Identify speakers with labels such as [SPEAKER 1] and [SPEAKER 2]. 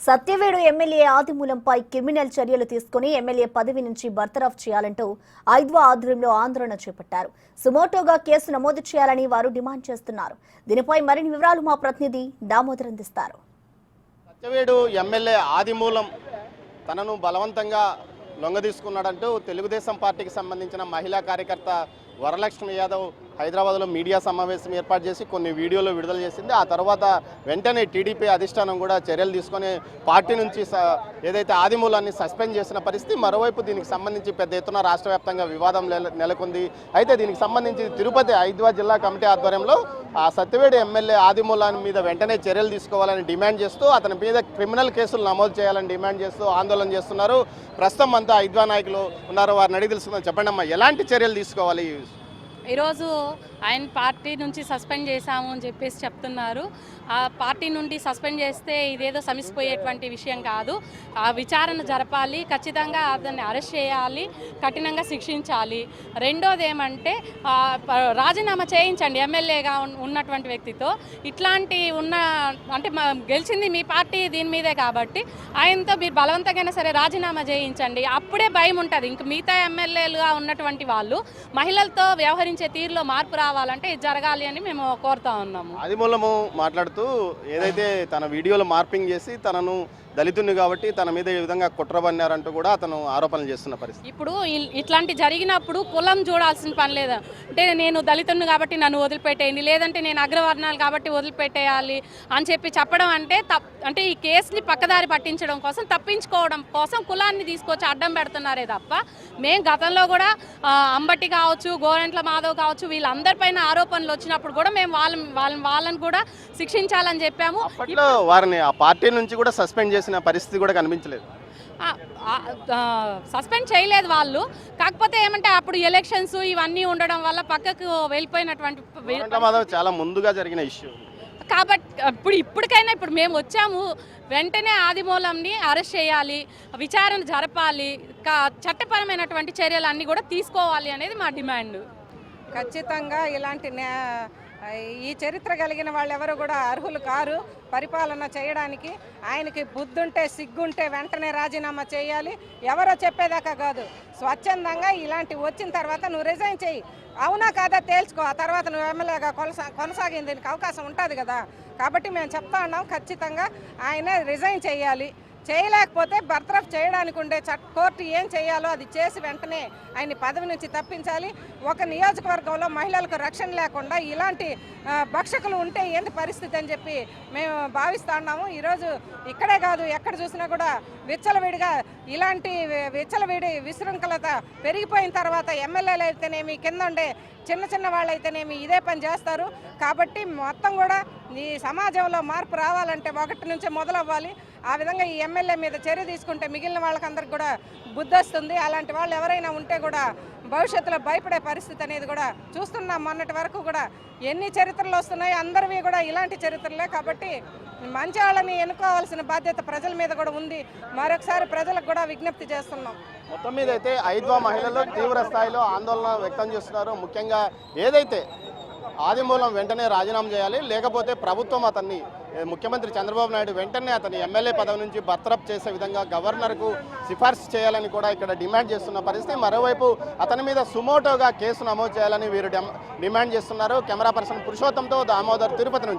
[SPEAKER 1] Satyavedu MLA ఆదిమూలంపై criminal చర్యలు తీసుకుని MLA పదవి నుంచి బర్తరఫ్ చేయాలంటూ ఐద్వా ఆధ్వర్యంలో ఆందోళన చేపట్టారు. సుమోటోగా కేసు నమోదు చేయాలని వారు డిమాండ్ చేస్తున్నారు. దీనిపై మరిన్ని వివరాలు మా ప్రతినిధి దామోదర్ అందిస్తారు.
[SPEAKER 2] సత్యవేడు ఎమ్మెల్యే ఆదిమూలం తనను బలవంతంగా లొంగదీసుకున్నాడంటూ తెలుగుదేశం పార్టీకి సంబంధించిన మహిళా కార్యకర్త వరలక్ష్మి యాదవ్ హైదరాబాద్లో మీడియా సమావేశం ఏర్పాటు చేసి కొన్ని వీడియోలు విడుదల చేసింది. ఆ తర్వాత వెంటనే టీడీపీ అధిష్టానం కూడా చర్యలు తీసుకొని పార్టీ నుంచి ఏదైతే ఆదిమూలాన్ని సస్పెండ్ చేసిన పరిస్థితి. మరోవైపు దీనికి సంబంధించి పెద్ద ఎత్తున రాష్ట్ర వ్యాప్తంగా వివాదం నెలకొంది. అయితే దీనికి సంబంధించి తిరుపతి ఐద్వా జిల్లా కమిటీ ఆధ్వర్యంలో ఆ సత్యవేడు ఎమ్మెల్యే ఆదిమూలాన్ని మీద వెంటనే చర్యలు తీసుకోవాలని డిమాండ్ చేస్తూ అతని మీద క్రిమినల్ కేసులు నమోదు చేయాలని డిమాండ్ చేస్తూ ఆందోళన చేస్తున్నారు. ప్రస్తుతం అంతా ఐద్వా నాయకులు ఉన్నారు, వారిని అడిగి తెలుసుకుందాం. చెప్పండి అమ్మా, ఎలాంటి చర్యలు తీసుకోవాలి?
[SPEAKER 3] ఈరోజు ఆయన పార్టీ నుంచి సస్పెండ్ చేశాము అని చెప్పేసి చెప్తున్నారు. ఆ పార్టీ నుండి సస్పెండ్ చేస్తే ఇదేదో సమిసిపోయేటువంటి విషయం కాదు. ఆ విచారణ జరపాలి, ఖచ్చితంగా అతన్ని అరెస్ట్ చేయాలి, కఠినంగా శిక్షించాలి. రెండోది ఏమంటే రాజీనామా చేయించండి ఎమ్మెల్యేగా ఉన్నటువంటి వ్యక్తితో. ఇట్లాంటి అంటే గెలిచింది మీ పార్టీ దీని మీదే కాబట్టి ఆయనతో మీరు బలవంతంగా సరే రాజీనామా చేయించండి. అప్పుడే భయం ఉంటుంది. ఇంక మిగతా ఎమ్మెల్యేలుగా ఉన్నటువంటి వాళ్ళు మహిళలతో వ్యవహరించే తీరులో మార్పు రావాలంటే ఇది జరగాలి అని మేము కోరుతా ఉన్నాము.
[SPEAKER 2] ఆదిమూలము మాట్లాడుతూ ఏదైతే తన వీడియోలో మార్పింగ్ చేసి తనను దళితుని కాబట్టి తన మీద ఈ విధంగా కుట్రబన్నారంటూ కూడా అతను ఆరోపణలు చేస్తున్న పరిస్థితి.
[SPEAKER 3] ఇప్పుడు ఇట్లాంటి జరిగినప్పుడు కులం చూడాల్సిన పని లేదు. అంటే నేను దళితుని కాబట్టి నన్ను వదిలిపెట్టేయండి, లేదంటే నేను అగ్రవర్ణాలు కాబట్టి వదిలిపెట్టేయాలి అని చెప్పడం అంటే ఈ కేసుని పక్కదారి పట్టించడం కోసం, తప్పించుకోవడం కోసం కులాన్ని తీసుకొచ్చి అడ్డం పెడుతున్నారే తప్ప మేము గతంలో కూడా అంబటి కావచ్చు, గోరంట్ల మాధవ్ కావచ్చు, వీళ్ళందరిపైన ఆరోపణలు వచ్చినప్పుడు కూడా మేము వాళ్ళని కూడా శిక్షించాలని చెప్పాము.
[SPEAKER 2] అప్పట్లో వారిని ఆ పార్టీ నుంచి కూడా సస్పెండ్ చేసిన పరిస్థితి కూడా కనిపించలేదు.
[SPEAKER 3] సస్పెండ్ చేయలేదు వాళ్ళు. కాకపోతే ఏమంటే అప్పుడు ఎలక్షన్స్ ఇవన్నీ ఉండడం వల్ల పక్కకు వెళ్ళిపోయినటువంటి
[SPEAKER 2] చాలా ముందుగా జరిగిన ఇష్యూ
[SPEAKER 3] కాబట్టి ఇప్పటికైనా ఇప్పుడు మేము వచ్చాము, వెంటనే ఆదిమూలంని అరెస్ట్ చేయాలి, విచారణ జరపాలి, చట్టపరమైనటువంటి చర్యలు అన్నీ కూడా తీసుకోవాలి అనేది మా డిమాండ్.
[SPEAKER 4] ఖచ్చితంగా ఇలాంటి ఈ చరిత్ర కలిగిన వాళ్ళు ఎవరు కూడా అర్హులు కారు పరిపాలన చేయడానికి. ఆయనకి బుద్ధుంటే సిగ్గుంటే వెంటనే రాజీనామా చేయాలి. ఎవరో చెప్పేదాకా కాదు, స్వచ్ఛందంగా ఇలాంటి వచ్చిన తర్వాత నువ్వు రిజైన్ చేయి, అవునా కాదా తేల్చుకో, ఆ తర్వాత నువ్వు ఎమ్మెల్యేగా కొనసాగింది దీనికి అవకాశం ఉంటుంది కదా. కాబట్టి మేము చెప్తా ఉన్నాం, ఖచ్చితంగా ఆయన రిజైన్ చేయాలి. చేయలేకపోతే బర్తరఫ్ చేయడానికి ఉండే కోర్టు ఏం చేయాలో అది చేసి వెంటనే ఆయన పదవి నుంచి తప్పించాలి. ఒక నియోజకవర్గంలో మహిళలకు రక్షణ లేకుండా ఇలాంటి భక్షకులు ఉంటే ఏంటి పరిస్థితి అని చెప్పి మేము భావిస్తూ ఉన్నాము. ఈరోజు ఇక్కడే కాదు, ఎక్కడ చూసినా కూడా విచ్చలవిడిగా ఇలాంటి విచ్చలవిడి విశృంఖలత పెరిగిపోయిన తర్వాత ఎమ్మెల్యేలు అయితేనేమి, కింద ఉండే చిన్న వాళ్ళైతేనేమి ఇదే పని చేస్తారు. కాబట్టి మొత్తం కూడా ఈ సమాజంలో మార్పు రావాలంటే ఒకటి నుంచి మొదలవ్వాలి. ఆ విధంగా ఈ ఎమ్మెల్యే మీద చర్య తీసుకుంటే మిగిలిన వాళ్ళకందరికి కూడా బుద్ధి వస్తుంది. అలాంటి వాళ్ళు ఎవరైనా ఉంటే కూడా భవిష్యత్తులో భయపడే పరిస్థితి అనేది కూడా చూస్తున్నాం. మొన్నటి వరకు కూడా ఎన్ని చరిత్రలు వస్తున్నాయి, అందరివి కూడా ఇలాంటి చరిత్రలే. కాబట్టి మంచి వాళ్ళని ఎన్నుకోవాల్సిన బాధ్యత ప్రజల మీద కూడా ఉంది. మరొకసారి ప్రజలకు కూడా విజ్ఞప్తి చేస్తున్నాం.
[SPEAKER 2] మొత్తం మీద అయితే ఐద్వా మహిళలు తీవ్ర స్థాయిలో ఆందోళన వ్యక్తం చేస్తున్నారు. ముఖ్యంగా ఏదైతే ఆదిమూలం వెంటనే రాజీనామా చేయాలి, లేకపోతే ప్రభుత్వం అతన్ని ముఖ్యమంత్రి చంద్రబాబు నాయుడు వెంటనే అతని ఎమ్మెల్యే పదవి నుంచి బర్తరఫ్ చేసే విధంగా గవర్నర్కు సిఫార్సు చేయాలని కూడా ఇక్కడ డిమాండ్ చేస్తున్న పరిస్థితి. మరోవైపు అతని మీద సుమోటోగా కేసు నమోదు చేయాలని వీరు డిమాండ్ చేస్తున్నారు. కెమెరా పర్సన్ పురుషోత్తంతో దామోదర్, తిరుపతి నుంచి.